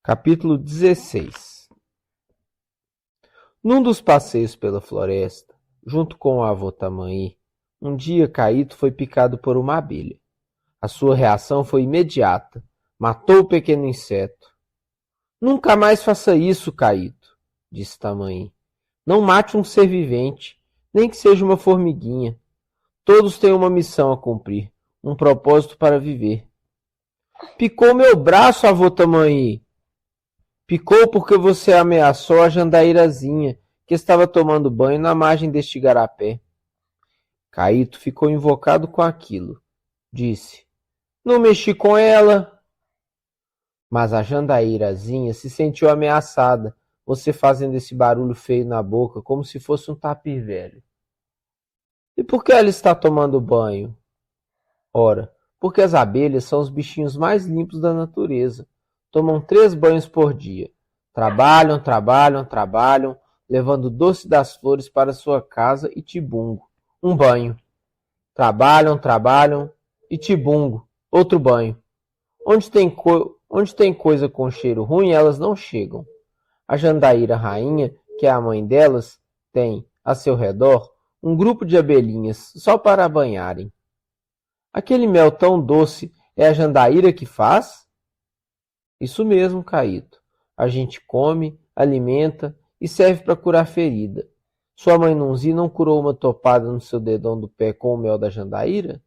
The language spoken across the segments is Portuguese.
Capítulo 16. Num dos passeios pela floresta, junto com o avô Tamaí, um dia Caíto foi picado por uma abelha. A sua reação foi imediata. Matou o pequeno inseto. Nunca mais faça isso, Caíto, disse Tamaí. Não mate um ser vivente, nem que seja uma formiguinha. Todos têm uma missão a cumprir, um propósito para viver. Picou meu braço, avô Tamaí. Picou porque você ameaçou a jandaírazinha, que estava tomando banho na margem deste igarapé. Caíto ficou invocado com aquilo. Disse, não mexi com ela. Mas a jandaírazinha se sentiu ameaçada, você fazendo esse barulho feio na boca, como se fosse um tapir velho. E por que ela está tomando banho? Ora, porque as abelhas são os bichinhos mais limpos da natureza. Tomam 3 banhos por dia. Trabalham, levando o doce das flores para sua casa e tibungo. Um banho. Trabalham e tibungo. Outro banho. Onde tem coisa com cheiro ruim, elas não chegam. A jandaíra rainha, que é a mãe delas, tem, a seu redor, um grupo de abelhinhas só para banharem. Aquele mel tão doce é a jandaíra que faz? Isso mesmo, Caíto. A gente come, alimenta e serve para curar ferida. Sua mãe Nunzi não curou uma topada no seu dedão do pé com o mel da jandaíra?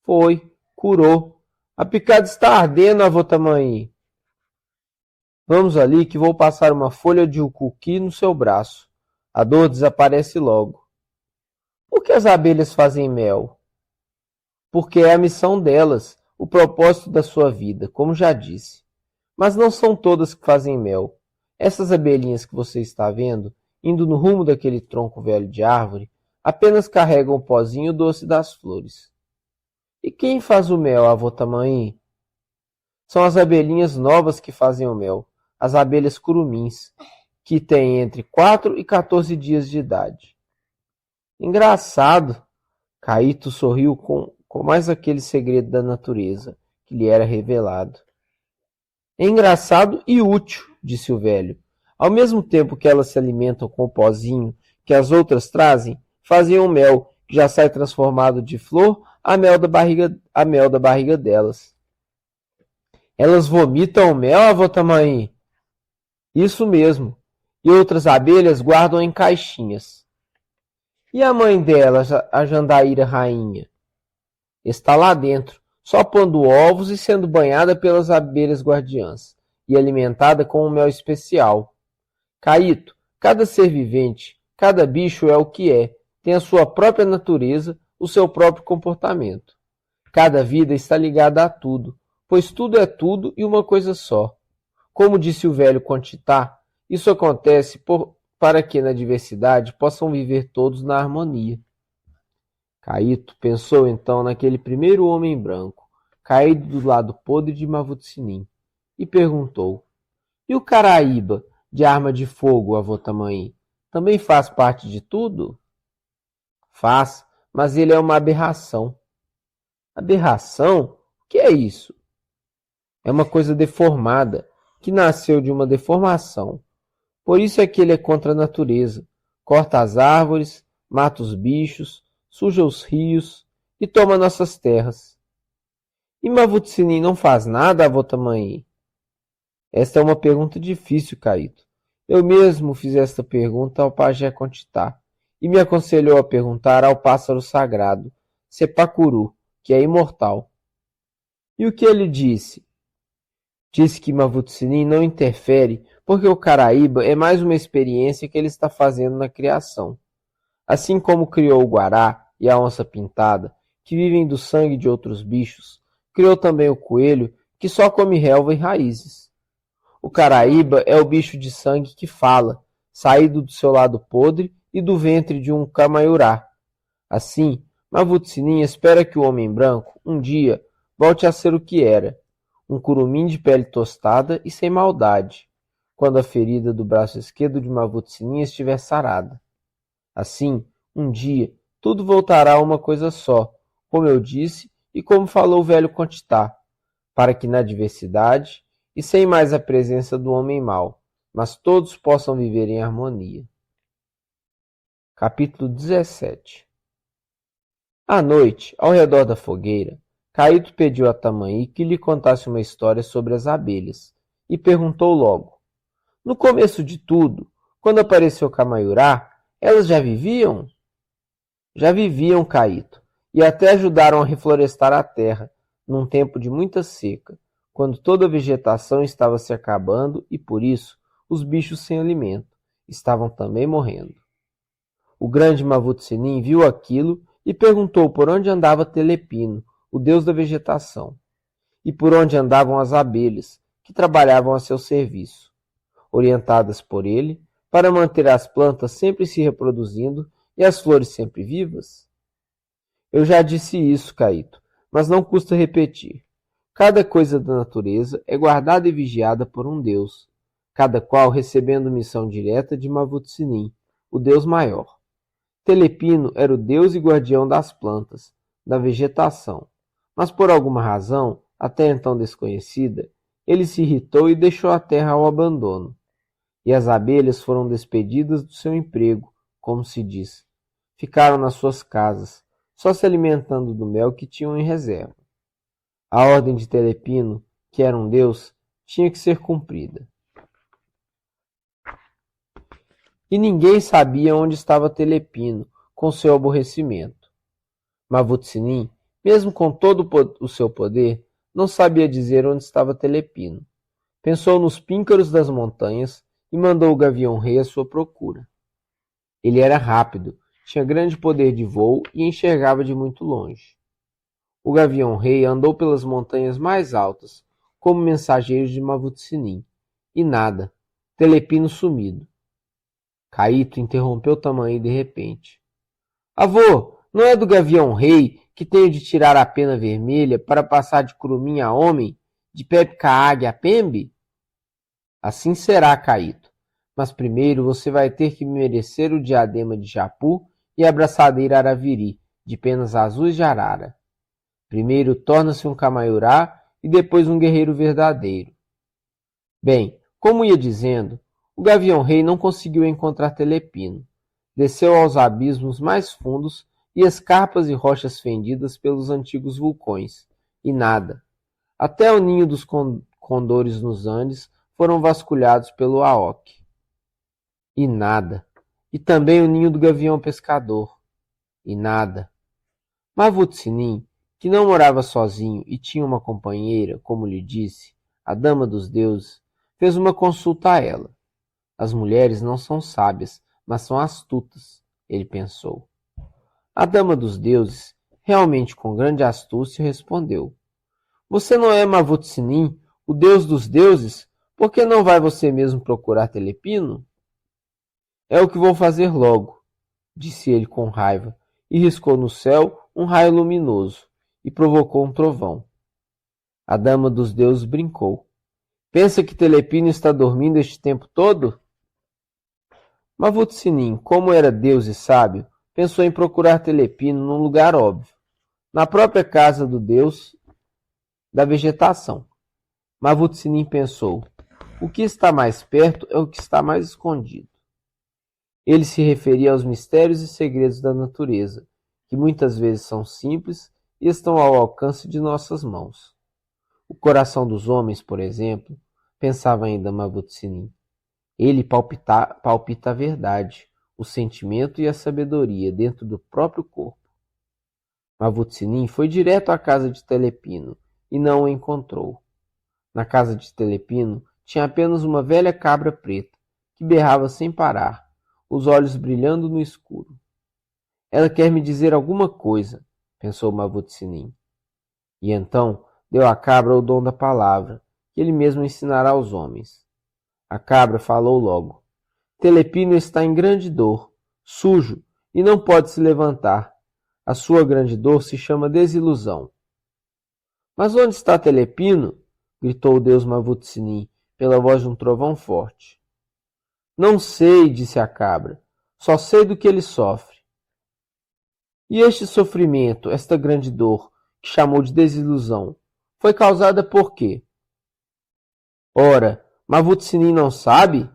Foi, curou. A picada está ardendo, avô Tamaí. Vamos ali que vou passar uma folha de ucuqui no seu braço. A dor desaparece logo. Por que as abelhas fazem mel? Porque é a missão delas, o propósito da sua vida, como já disse. Mas não são todas que fazem mel. Essas abelhinhas que você está vendo, indo no rumo daquele tronco velho de árvore, apenas carregam o pozinho doce das flores. E quem faz o mel, avô Tamaí? São as abelhinhas novas que fazem o mel, as abelhas curumins, que têm entre 4 e 14 dias de idade. Engraçado! Caíto sorriu com mais aquele segredo da natureza que lhe era revelado. É engraçado e útil, disse o velho. Ao mesmo tempo que elas se alimentam com o pozinho que as outras trazem, fazem o mel, que já sai transformado de flor, a mel da barriga delas. Elas vomitam o mel, avô Tamaí? Isso mesmo. E outras abelhas guardam em caixinhas. E a mãe delas, a jandaíra rainha? Está lá dentro, só pondo ovos e sendo banhada pelas abelhas guardiãs, e alimentada com um mel especial. Caíto, cada ser vivente, cada bicho é o que é, tem a sua própria natureza, o seu próprio comportamento. Cada vida está ligada a tudo, pois tudo é tudo e uma coisa só. Como disse o velho Quantitá, isso acontece para que na diversidade possam viver todos na harmonia. Caíto pensou então naquele primeiro homem branco, caído do lado podre de Mavutiniim, e perguntou, e o Caraíba, de arma de fogo, avô Tamaí, também faz parte de tudo? Faz, mas ele é uma aberração. Aberração? O que é isso? É uma coisa deformada, que nasceu de uma deformação. Por isso é que ele é contra a natureza. Corta as árvores, mata os bichos, suja os rios e toma nossas terras. E Mavutiniim não faz nada, avô Tamaí? Esta é uma pergunta difícil, Caíto. Eu mesmo fiz esta pergunta ao pajé Quantitá, e me aconselhou a perguntar ao pássaro sagrado, Sepacuru, que é imortal. E o que ele disse? Disse que Mavutiniim não interfere porque o Caraíba é mais uma experiência que ele está fazendo na criação. Assim como criou o guará e a onça-pintada, que vivem do sangue de outros bichos, criou também o coelho, que só come relva e raízes. O Caraíba é o bicho de sangue que fala, saído do seu lado podre e do ventre de um camaiurá. Assim, Mavutiniim espera que o homem branco, um dia, volte a ser o que era, um curumim de pele tostada e sem maldade, quando a ferida do braço esquerdo de Mavutiniim estiver sarada. Assim, um dia, tudo voltará a uma coisa só, como eu disse e como falou o velho Quantitá, para que na diversidade e sem mais a presença do homem mau, mas todos possam viver em harmonia. Capítulo 17. À noite, ao redor da fogueira, Caíto pediu a Tamaí que lhe contasse uma história sobre as abelhas, e perguntou logo: no começo de tudo, quando apareceu Camaiurá, elas já viviam? Já viviam, Caíto, e até ajudaram a reflorestar a terra, num tempo de muita seca, quando toda a vegetação estava se acabando e, por isso, os bichos sem alimento estavam também morrendo. O grande Mavut-Sinim viu aquilo e perguntou por onde andava Telepino, o deus da vegetação, e por onde andavam as abelhas, que trabalhavam a seu serviço, orientadas por ele, para manter as plantas sempre se reproduzindo e as flores sempre vivas? Eu já disse isso, Caíto, mas não custa repetir. Cada coisa da natureza é guardada e vigiada por um deus, cada qual recebendo missão direta de Mavut-Sinim, o deus maior. Telepino era o deus e guardião das plantas, da vegetação, mas por alguma razão, até então desconhecida, ele se irritou e deixou a terra ao abandono. E as abelhas foram despedidas do seu emprego, como se diz. Ficaram nas suas casas, só se alimentando do mel que tinham em reserva. A ordem de Telepino, que era um deus, tinha que ser cumprida. E ninguém sabia onde estava Telepino, com seu aborrecimento. Mavut-Sinim, mesmo com todo o seu poder, não sabia dizer onde estava Telepino. Pensou nos píncaros das montanhas e mandou o gavião-rei à sua procura. Ele era rápido, tinha grande poder de voo e enxergava de muito longe. O gavião-rei andou pelas montanhas mais altas, como mensageiro de Mavut-Sinim, e nada, Telepino sumido. Caíto interrompeu Tamaí de repente. Avô, não é do gavião-rei que tenho de tirar a pena vermelha para passar de curumim a homem, de Pepcaag a Pembe? Assim será, Caíto, mas primeiro você vai ter que merecer o diadema de Japu e a braçadeira Araviri, de penas azuis de Arara. Primeiro torna-se um Camaiurá e depois um guerreiro verdadeiro. Bem, como ia dizendo, o gavião-rei não conseguiu encontrar Telepino. Desceu aos abismos mais fundos e escarpas e rochas fendidas pelos antigos vulcões, e nada. Até o ninho dos condores nos Andes foram vasculhados pelo Aoki. E nada. E também o ninho do gavião pescador. E nada. Mavut-Sinim, que não morava sozinho e tinha uma companheira, como lhe disse, a dama dos deuses, fez uma consulta a ela. As mulheres não são sábias, mas são astutas, ele pensou. A dama dos deuses, realmente com grande astúcia, respondeu: Você não é Mavut-Sinim, o deus dos deuses? Por que não vai você mesmo procurar Telepino? É o que vou fazer logo, disse ele com raiva, e riscou no céu um raio luminoso, e provocou um trovão. A dama dos deuses brincou. Pensa que Telepino está dormindo este tempo todo? Mavut-Sinim, como era deus e sábio, pensou em procurar Telepino num lugar óbvio, na própria casa do deus da vegetação. Mavut-Sinim pensou: o que está mais perto é o que está mais escondido. Ele se referia aos mistérios e segredos da natureza, que muitas vezes são simples e estão ao alcance de nossas mãos. O coração dos homens, por exemplo, pensava ainda Mavut-Sinim. Ele palpita a verdade, o sentimento e a sabedoria dentro do próprio corpo. Mavut-Sinim foi direto à casa de Telepino e não o encontrou. Na casa de Telepino tinha apenas uma velha cabra preta, que berrava sem parar, os olhos brilhando no escuro. Ela quer me dizer alguma coisa, pensou Mavut-Sinim. E então deu à cabra o dom da palavra, que ele mesmo ensinará aos homens. A cabra falou logo. Telepino está em grande dor, sujo, e não pode se levantar. A sua grande dor se chama desilusão. Mas onde está Telepino? Gritou o deus Mavut-Sinim, pela voz de um trovão forte. Não sei, disse a cabra, só sei do que ele sofre. E este sofrimento, esta grande dor, que chamou de desilusão, foi causada por quê? Ora, Mavut-Sinim não sabe?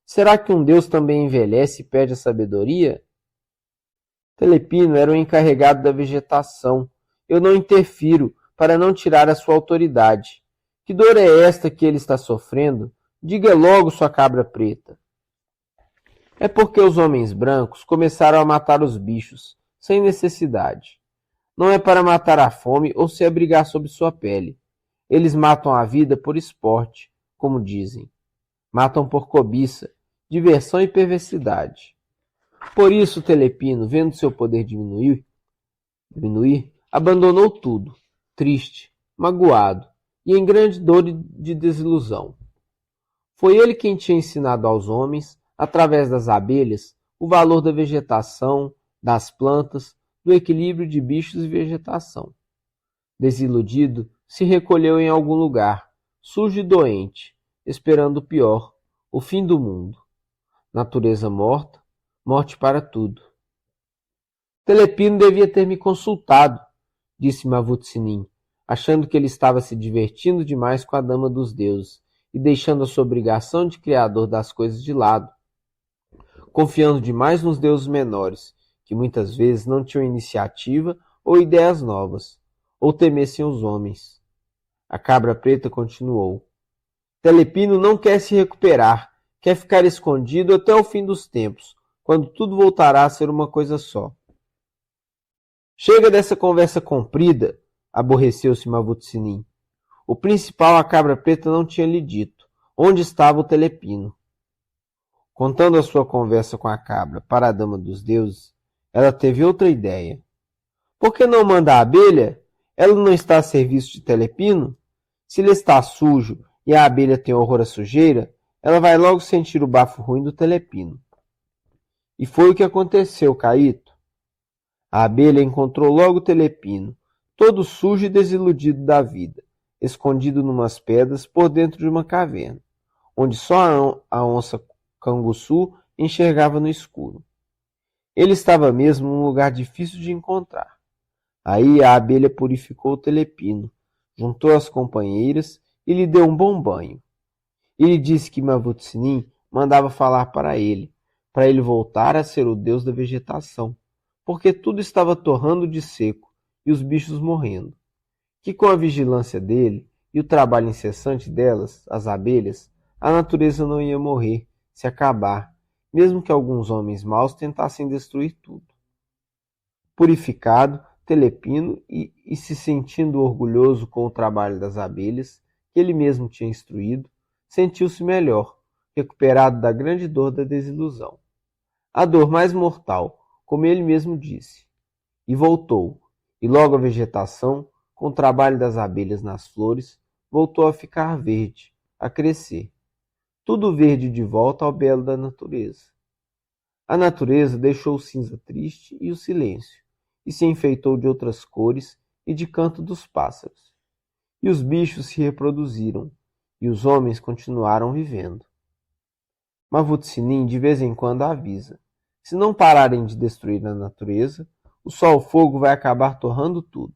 Será que um Deus também envelhece e perde a sabedoria? Telepino era o encarregado da vegetação. Eu não interfiro, para não tirar a sua autoridade. Que dor é esta que ele está sofrendo? Diga logo, sua cabra preta. É porque os homens brancos começaram a matar os bichos, sem necessidade. Não é para matar a fome ou se abrigar sob sua pele. Eles matam a vida por esporte, como dizem. Matam por cobiça, diversão e perversidade. Por isso, Telepino, vendo seu poder diminuir, abandonou tudo, triste, magoado e em grande dor de desilusão. Foi ele quem tinha ensinado aos homens, através das abelhas, o valor da vegetação, das plantas, do equilíbrio de bichos e vegetação. Desiludido, se recolheu em algum lugar, sujo e doente, esperando o pior, o fim do mundo. Natureza morta, morte para tudo. Telepino devia ter me consultado, disse Mavut-Sinim, achando que ele estava se divertindo demais com a dama dos deuses e deixando a sua obrigação de criador das coisas de lado, confiando demais nos deuses menores, que muitas vezes não tinham iniciativa ou ideias novas, ou temessem os homens. A cabra preta continuou. Telepino não quer se recuperar, quer ficar escondido até o fim dos tempos, quando tudo voltará a ser uma coisa só. Chega dessa conversa comprida, aborreceu-se Mavut-Sinim. O principal a cabra preta não tinha lhe dito, onde estava o Telepino. Contando a sua conversa com a cabra para a dama dos deuses, ela teve outra ideia. Por que não manda a abelha? Ela não está a serviço de Telepino? Se ele está sujo e a abelha tem horror à sujeira, ela vai logo sentir o bafo ruim do Telepino. E foi o que aconteceu, Caíto. A abelha encontrou logo o Telepino, todo sujo e desiludido da vida, escondido numas pedras por dentro de uma caverna, onde só a onça canguçu enxergava no escuro. Ele estava mesmo num lugar difícil de encontrar. Aí a abelha purificou o Telepino, juntou as companheiras e lhe deu um bom banho. E lhe disse que Mavut-Sinim mandava falar para ele voltar a ser o deus da vegetação, porque tudo estava torrando de seco e os bichos morrendo. Que com a vigilância dele e o trabalho incessante delas, as abelhas, a natureza não ia morrer, se acabar, mesmo que alguns homens maus tentassem destruir tudo. Purificado, Telepino, e se sentindo orgulhoso com o trabalho das abelhas, que ele mesmo tinha instruído, sentiu-se melhor, recuperado da grande dor da desilusão. A dor mais mortal, como ele mesmo disse. E voltou, e logo a vegetação, com o trabalho das abelhas nas flores, voltou a ficar verde, a crescer. Tudo verde de volta ao belo da natureza. A natureza deixou o cinza triste e o silêncio, e se enfeitou de outras cores e de canto dos pássaros. E os bichos se reproduziram, e os homens continuaram vivendo. Mavut-Sinim de vez em quando avisa. Se não pararem de destruir a natureza, o sol-fogo vai acabar torrando tudo.